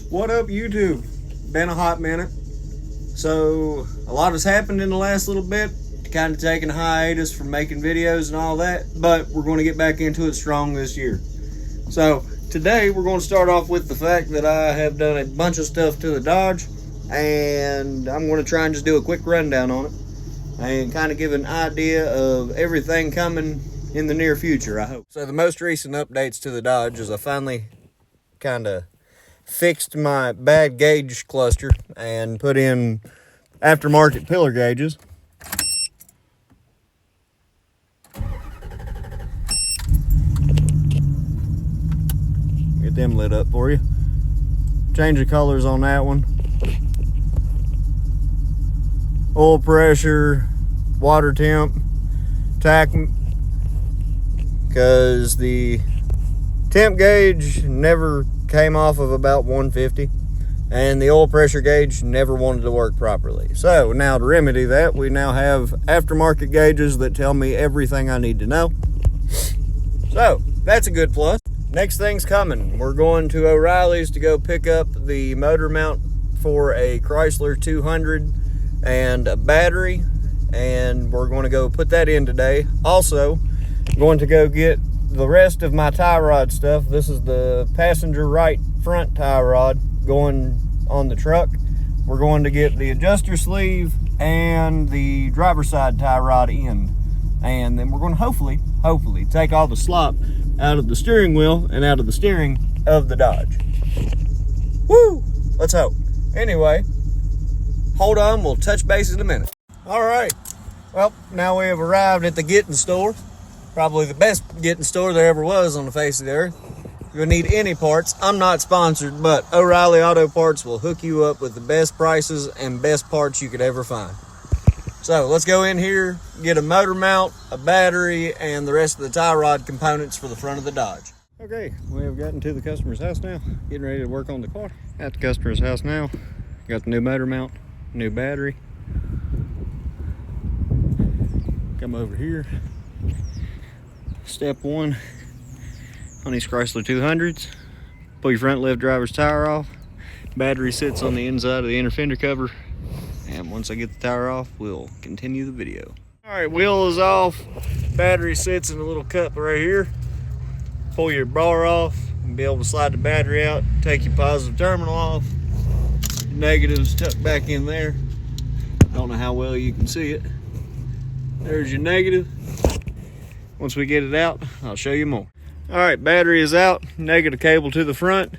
What up, YouTube? Been a hot minute. So, a lot has happened in the last little bit. Kind of taking a hiatus from making videos and all that, but we're going to get back into it strong this year. So, today we're going to start off with the fact that I have done a bunch of stuff to the Dodge, and I'm going to try and just do a quick rundown on it and kind of give an idea of everything coming in the near future, I hope. So, the most recent updates to the Dodge is I finally kind of fixed my bad gauge cluster and put in aftermarket pillar gauges. Get them lit up for you. Change the colors on that one. Oil pressure, water temp, tack, because the temp gauge never came off of about 150 and the oil pressure gauge never wanted to work properly. So now to remedy that, we now have aftermarket gauges that tell me everything I need to know. So that's a good plus. Next thing's coming. We're going to O'Reilly's to go pick up the motor mount for a Chrysler 200 and a battery, and we're going to go put that in today. Also, going to go get the rest of my tie rod stuff. This is the passenger right front tie rod going on the truck. We're going to get the adjuster sleeve and the driver's side tie rod in, and then we're going to hopefully take all the slop out of the steering wheel and out of the steering of the Dodge. Woo! Let's hope. Anyway, hold on, we'll touch base in a minute. All right, well, now we have arrived at the Getting store. Probably the best getting store there ever was on the face of the earth. If you need any parts, I'm not sponsored, but O'Reilly Auto Parts will hook you up with the best prices and best parts you could ever find. So let's go in here, get a motor mount, a battery, and the rest of the tie rod components for the front of the Dodge. Okay, we have gotten to the customer's house now, getting ready to work on the car. At the customer's house now, got the new motor mount, new battery. Come over here. Step one on these Chrysler 200s, pull your front left driver's tire off. Battery sits on the inside of the inner fender cover, and once I get the tire off, we'll continue the video. All right, wheel is off. Battery sits in a little cup right here. Pull your bar off and be able to slide the battery out. Take your positive terminal off. Negatives tucked back in there. Don't know how well you can see it. There's your negative. Once we get it out, I'll show you more. All right, battery is out. Negative cable to the front.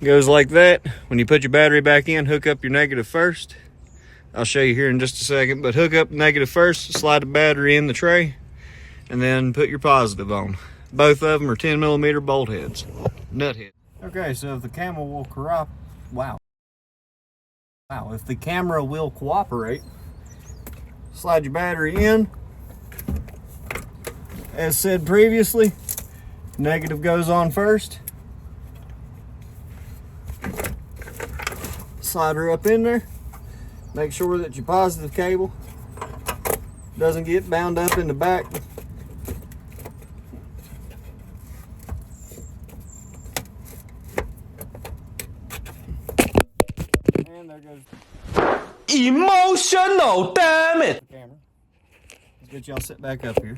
Goes like that. When you put your battery back in, hook up your negative first. I'll show you here in just a second, but hook up negative first, slide the battery in the tray, and then put your positive on. Both of them are 10mm bolt heads, nut head. Okay, so if the camera will if the camera will cooperate, slide your battery in. As said previously, negative goes on first. Slide her up in there. Make sure that your positive cable doesn't get bound up in the back. And there goes emotional, damn it. the camera. Let's get y'all sit back up here.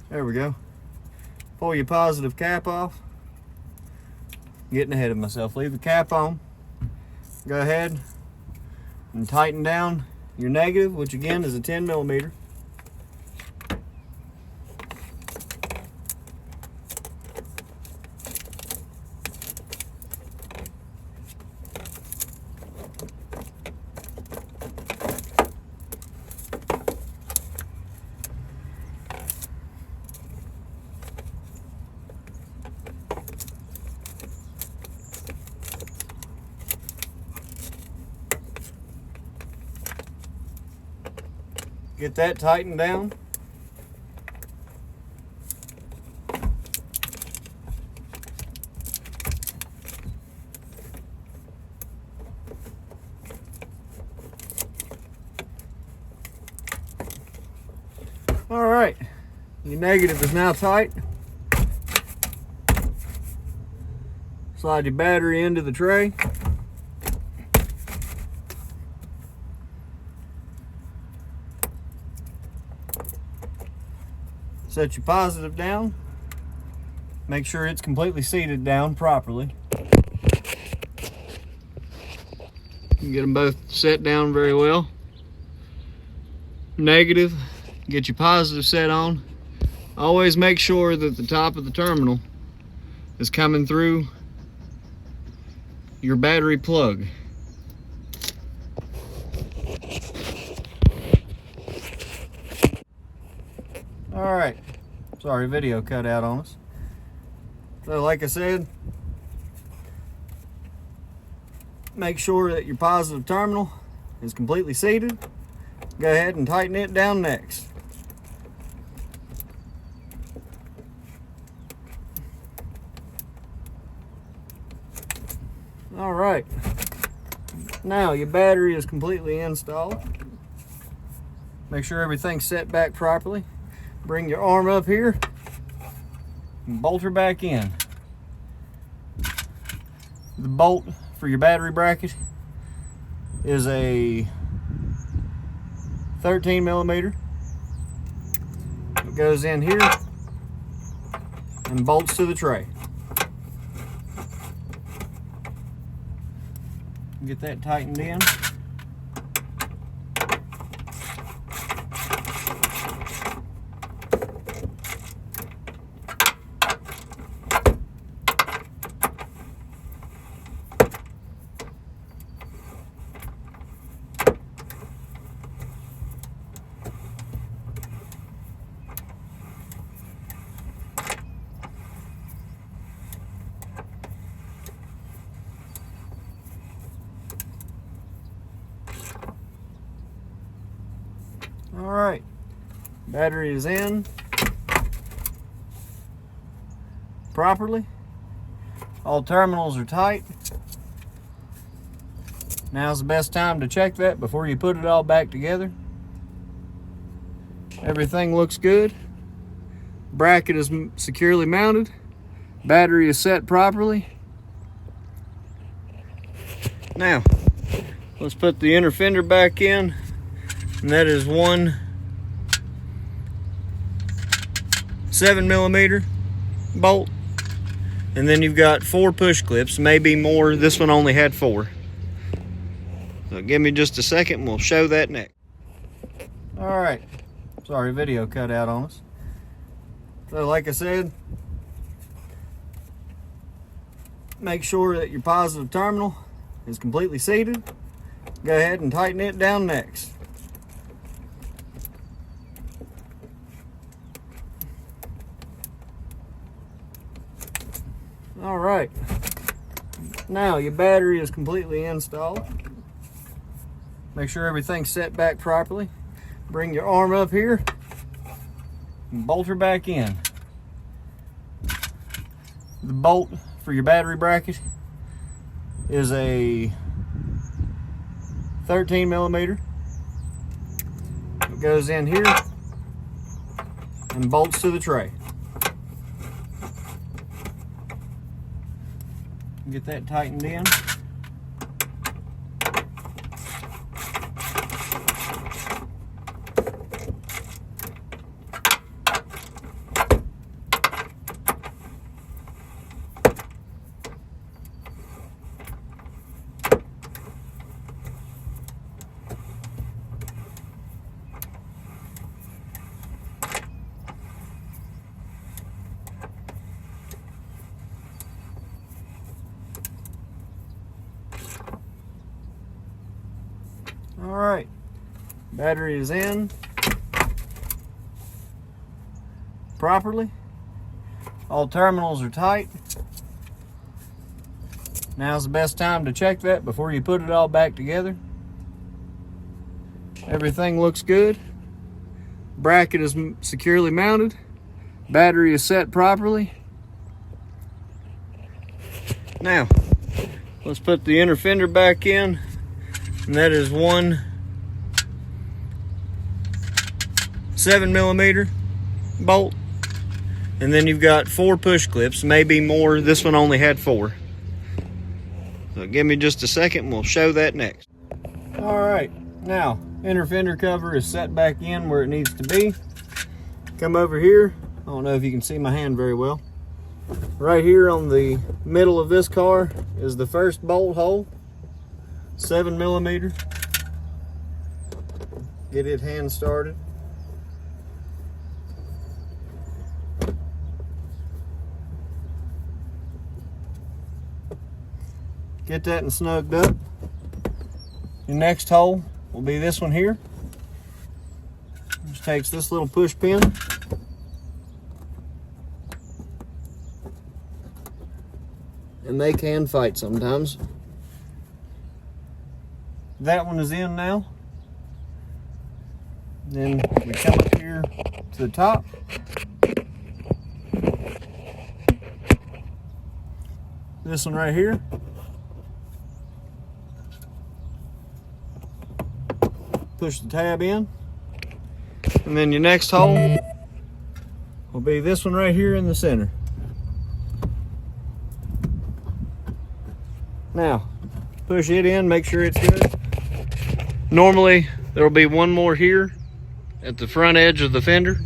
There we go. Pull your positive cap off. Getting ahead of myself. Leave the cap on. Go ahead and tighten down your negative, which again is a 10mm. Get that tightened down. All right, your negative is now tight. Slide your battery into the tray. Set your positive down. Make sure it's completely seated down properly. You get them both set down very well. Negative, get your positive set on. Always make sure that the top of the terminal is coming through your battery plug. All right, sorry, video cut out on us. So like I said, make sure that your positive terminal is completely seated. Go ahead and tighten it down next. All right, now your battery is completely installed. Make sure everything's set back properly. Bring your arm up here and bolt her back in. The bolt for your battery bracket is a 13 millimeter. It goes in here and bolts to the tray. Get that tightened in. All right, battery is in properly. All terminals are tight. Now's the best time to check that before you put it all back together. Everything looks good. Bracket is securely mounted. Battery is set properly. Now, let's put the inner fender back in. And that is one 7 millimeter bolt. And then you've got 4 push clips, maybe more. This one only had 4. So give me just a second and we'll show that next. All right, sorry, video cut out on us. So like I said, make sure that your positive terminal is completely seated. Go ahead and tighten it down next. All right, now your battery is completely installed. Make sure everything's set back properly. Bring your arm up here and bolt her back in. The bolt for your battery bracket is a 13 millimeter. It goes in here and bolts to the tray. Get that tightened in. All right, battery is in properly. All terminals are tight. Now's the best time to check that before you put it all back together. Everything looks good. Bracket is securely mounted. Battery is set properly. Now, let's put the inner fender back in. And that is one 7mm bolt, and then you've got 4 push clips, maybe more. This one only had 4. So give me just a second and we'll show that next. All right, now inner fender cover is set back in where it needs to be. Come over here. I don't know if you can see my hand very well. Right here on the middle of this car is the first bolt hole, 7mm. Get it hand started. Get that and snugged up. Your next hole will be this one here. Just takes this little push pin. And they can fight sometimes. That one is in now. Then we come up here to the top. This one right here. Push the tab in. And then your next hole will be this one right here in the center. Now, push it in, make sure it's good. Normally, there will be one more here at the front edge of the fender.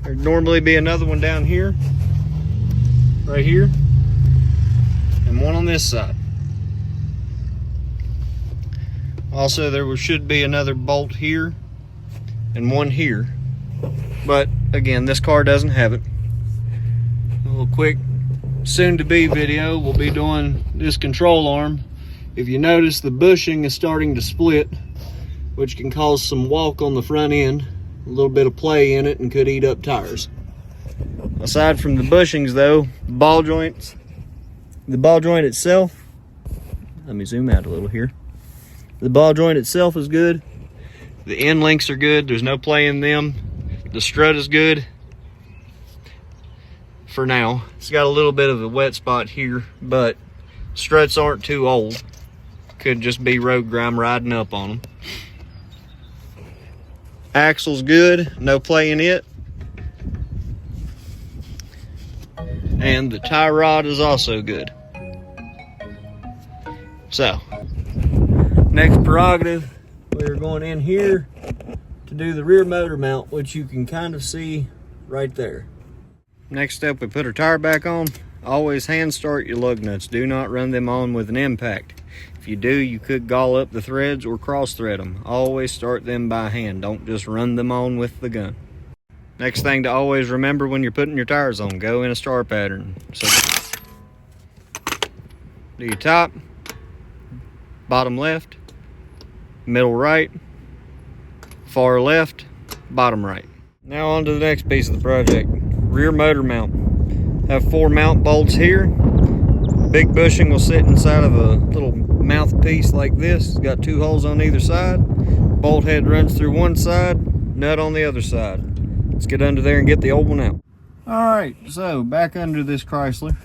There'd normally be another one down here, right here, and one on this side. Also, there should be another bolt here and one here. But again, this car doesn't have it. A little quick soon-to-be video, we'll be doing this control arm. If you notice, the bushing is starting to split, which can cause some walk on the front end, a little bit of play in it, and could eat up tires. Aside from the bushings though, the ball joint itself, let me zoom out a little here. The ball joint itself is good. The end links are good, there's no play in them. The strut is good. For now, it's got a little bit of a wet spot here, but struts aren't too old. Could just be road grime riding up on them. Axle's good, no play in it. And the tie rod is also good. So, next prerogative, we're going in here to do the rear motor mount, which you can kind of see right there. Next up, we put our tire back on. Always hand start your lug nuts. Do not run them on with an impact. If you do, you could gall up the threads or cross thread them. Always start them by hand. Don't just run them on with the gun. Next thing to always remember when you're putting your tires on, go in a star pattern. So do your top, bottom left, middle right, far left, bottom right. Now on to the next piece of the project. Rear motor mount. Have 4 mount bolts here. Big bushing will sit inside of a little mouthpiece like this. It's got 2 holes on either side. Bolt head runs through one side, nut on the other side. Let's get under there and get the old one out. All right, so back under this Chrysler.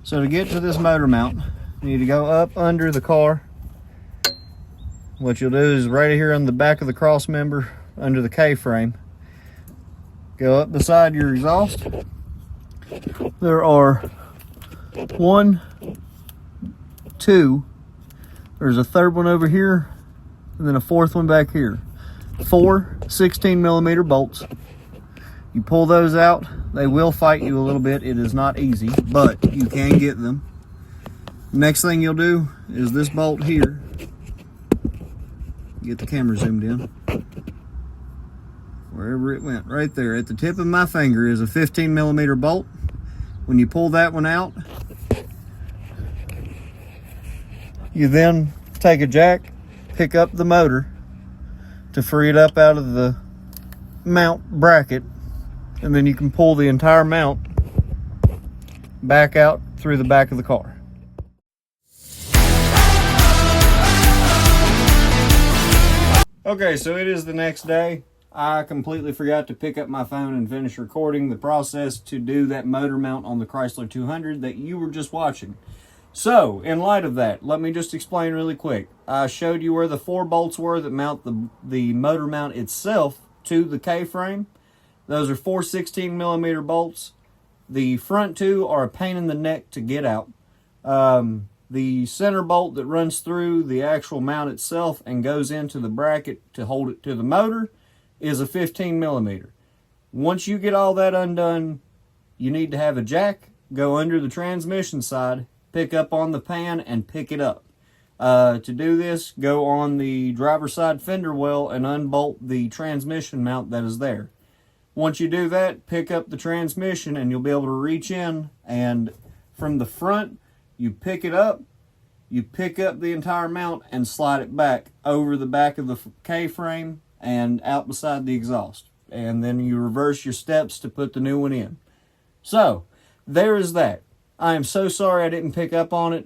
So to get to this motor mount, you need to go up under the car. What you'll do is right here on the back of the cross member, under the K-frame, go up beside your exhaust. There are 1, 2, there's a third one over here, and then a 4th one back here. 4 16mm bolts. You pull those out, they will fight you a little bit. It is not easy, but you can get them. Next thing you'll do is this bolt here. Get the camera zoomed in. Wherever it went, right there at the tip of my finger is a 15mm bolt. When you pull that one out, you then take a jack, pick up the motor to free it up out of the mount bracket, and then you can pull the entire mount back out through the back of the car. Okay, so it is the next day. I completely forgot to pick up my phone and finish recording the process to do that motor mount on the Chrysler 200 that you were just watching. So, in light of that, let me just explain really quick. I showed you where the 4 bolts were that mount the motor mount itself to the K-frame. Those are 4 16mm bolts. The front 2 are a pain in the neck to get out. The center bolt that runs through the actual mount itself and goes into the bracket to hold it to the motor is a 15mm. Once you get all that undone, you need to have a jack go under the transmission side, pick up on the pan, and pick it up. To do this, go on the driver's side fender well and unbolt the transmission mount that is there. Once you do that, pick up the transmission and you'll be able to reach in, and from the front, you pick it up, you pick up the entire mount and slide it back over the back of the K-frame and out beside the exhaust. And then you reverse your steps to put the new one in. So, there is that. I am so sorry I didn't pick up on it.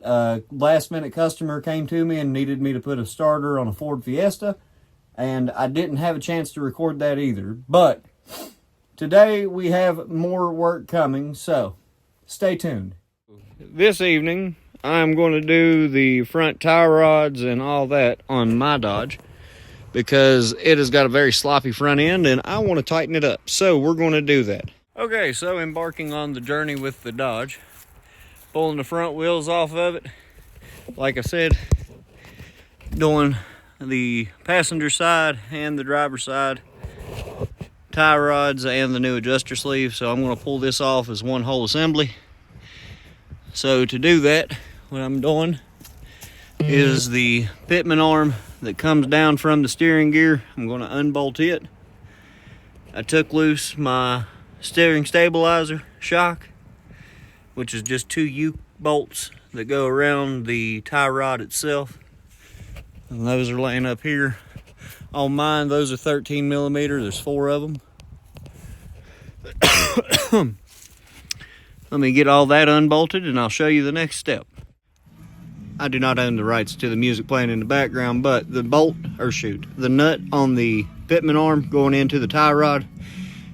Last minute customer came to me and needed me to put a starter on a Ford Fiesta, and I didn't have a chance to record that either. But today we have more work coming, so stay tuned. This evening I'm going to do the front tie rods and all that on my Dodge because it has got a very sloppy front end and I want to tighten it up. So we're going to do that. Okay, so embarking on the journey with the Dodge. Pulling the front wheels off of it. Like I said, doing the passenger side and the driver's side tie rods and the new adjuster sleeve. So I'm going to pull this off as one whole assembly. So to do that, what I'm doing is the pitman arm that comes down from the steering gear. I'm going to unbolt it. I took loose my steering stabilizer shock, which is just 2 U-bolts that go around the tie rod itself. And those are laying up here. On mine, those are 13mm. There's 4 of them. Let me get all that unbolted and I'll show you the next step. I do not own the rights to the music playing in the background, but the the nut on the pitman arm going into the tie rod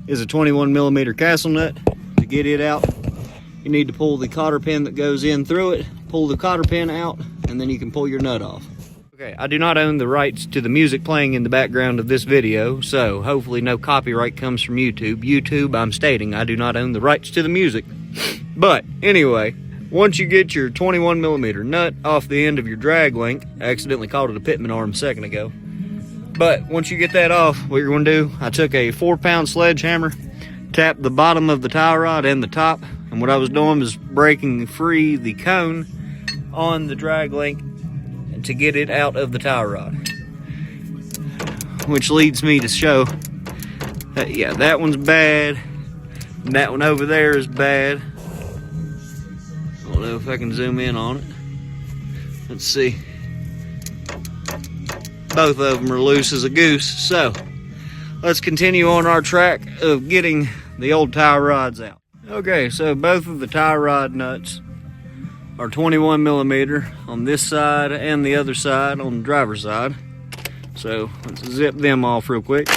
is a 21mm castle nut. To get it out, you need to pull the cotter pin that goes in through it, pull the cotter pin out, and then you can pull your nut off. Okay, I do not own the rights to the music playing in the background of this video, so hopefully no copyright comes from YouTube. YouTube, I'm stating, I do not own the rights to the music. But anyway, once you get your 21mm nut off the end of your drag link, I accidentally called it a pitman arm a second ago. But once you get that off, what you're going to do, I took a 4-pound sledgehammer, tapped the bottom of the tie rod and the top, and what I was doing was breaking free the cone on the drag link to get it out of the tie rod. Which leads me to show that, yeah, that one's bad. And that one over there is bad. I don't know if I can zoom in on it. Let's see. Both of them are loose as a goose. So, let's continue on our track of getting the old tie rods out. Okay, so both of the tie rod nuts are 21mm on this side and the other side on the driver's side. So let's zip them off real quick.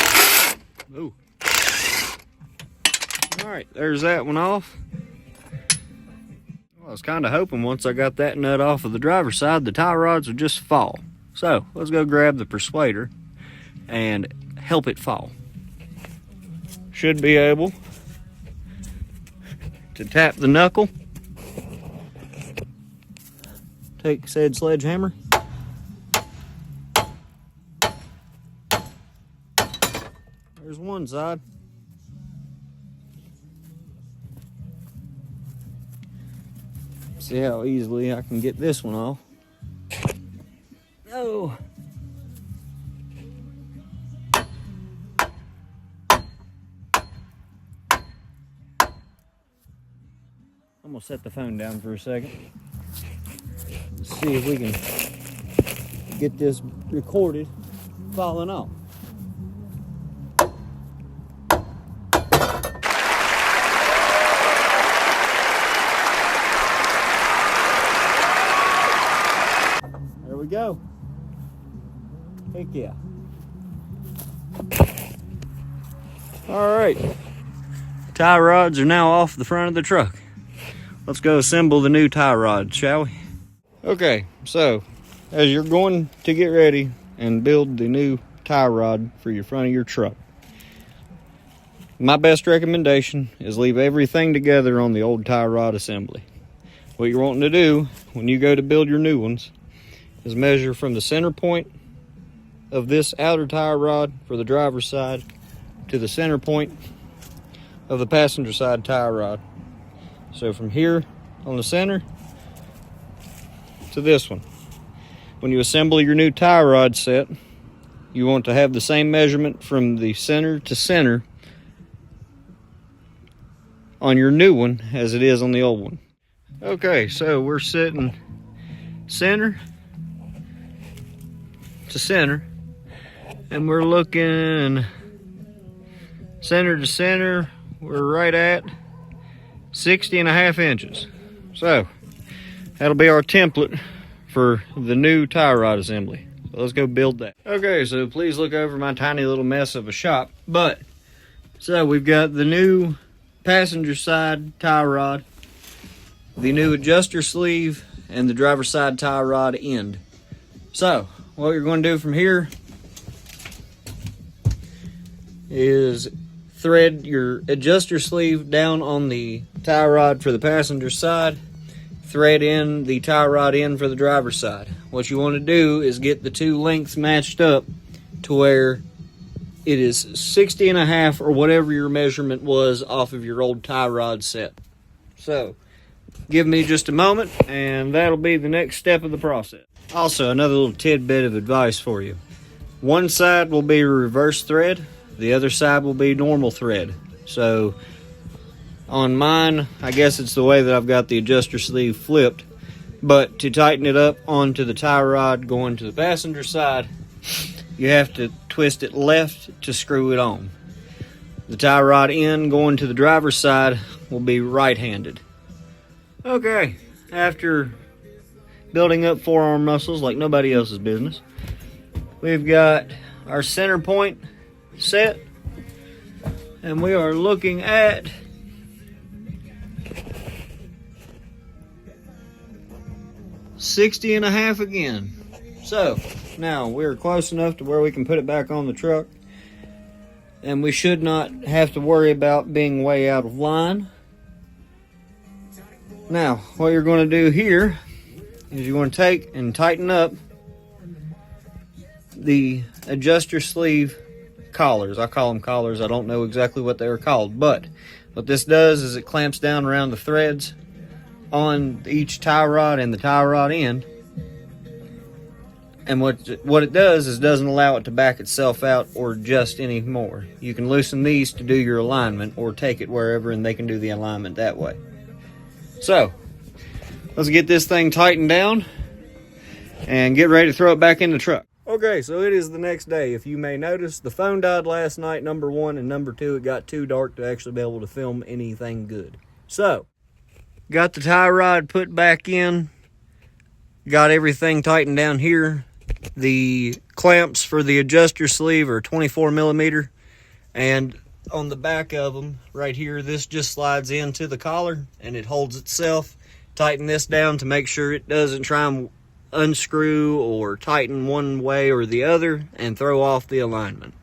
Ooh. All right, there's that one off. Well, I was kind of hoping once I got that nut off of the driver's side, the tie rods would just fall. So let's go grab the persuader and help it fall. Should be able to tap the knuckle, take said sledgehammer, there's one side, see how easily I can get this one off. Oh, I'm gonna set the phone down for a second. Let's see if we can get this recorded falling off. There we go. Heck yeah. All right. Tie rods are now off the front of the truck. Let's go assemble the new tie rods, shall we? Okay, so as you're going to get ready and build the new tie rod for your front of your truck, my best recommendation is leave everything together on the old tie rod assembly. What you're wanting to do when you go to build your new ones is measure from the center point of this outer tie rod for the driver's side to the center point of the passenger side tie rod. So from here on the center to this one. When you assemble your new tie rod set, you want to have the same measurement from the center to center on your new one as it is on the old one. Okay, so we're sitting center to center, and we're looking center to center. We're right at 60.5 inches. So that'll be our template for the new tie rod assembly. So let's go build that. Okay, so please look over my tiny little mess of a shop. So we've got the new passenger side tie rod, the new adjuster sleeve, and the driver's side tie rod end. So what you're going to do from here is thread your adjuster sleeve down on the tie rod for the passenger side, thread in the tie rod end for the driver's side. What you want to do is get the two lengths matched up to where it is 60.5 or whatever your measurement was off of your old tie rod set. So give me just a moment and that'll be the next step of the process. Also, another little tidbit of advice for you. One side will be reverse thread, the other side will be normal thread. So on mine, I guess it's the way that I've got the adjuster sleeve flipped, but to tighten it up onto the tie rod going to the passenger side, you have to twist it left to screw it on. The tie rod end going to the driver's side will be right-handed. Okay, after building up forearm muscles like nobody else's business, we've got our center point set, and we are looking at 60.5 again. So now we're close enough to where we can put it back on the truck, and we should not have to worry about being way out of line. Now what you're going to do here is you're going to take and tighten up the adjuster sleeve collars. I call them collars. I don't know exactly what they are called, but what this does is it clamps down around the threads on each tie rod and the tie rod end, and what it does is doesn't allow it to back itself out or adjust anymore. You can loosen these to do your alignment or take it wherever and they can do the alignment that way. So let's get this thing tightened down and get ready to throw it back in the truck. Okay, so it is the next day. If you may notice, the phone died last night, number one, and number two, it got too dark to actually be able to film anything good. So, got the tie rod put back in, got everything tightened down here. The clamps for the adjuster sleeve are 24 millimeter, and on the back of them, right here, this just slides into the collar, and it holds itself. Tighten this down to make sure it doesn't try and unscrew or tighten one way or the other and throw off the alignment.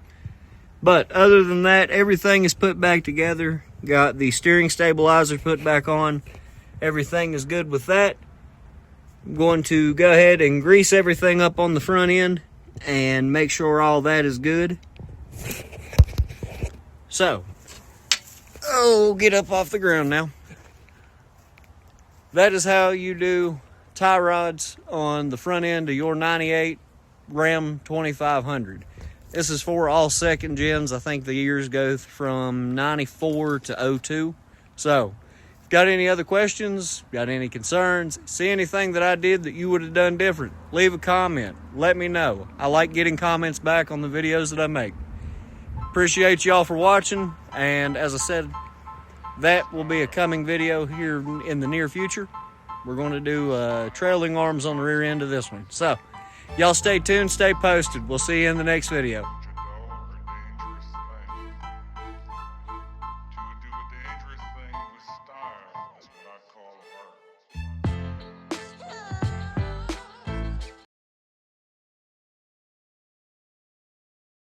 But other than that, everything is put back together. Got the steering stabilizer put back on. Everything is good with that. I'm going to go ahead and grease everything up on the front end and make sure all that is good. So, get up off the ground now. That is how you do tie rods on the front end of your 98 Ram 2500. This is for all second gens. I think the years go from 94 to 02. So, got any other questions? Got any concerns? See anything that I did that you would have done different? Leave a comment. Let me know. I like getting comments back on the videos that I make. Appreciate y'all for watching. And as I said, that will be a coming video here in the near future. We're going to do trailing arms on the rear end of this one. So, y'all stay tuned, stay posted. We'll see you in the next video.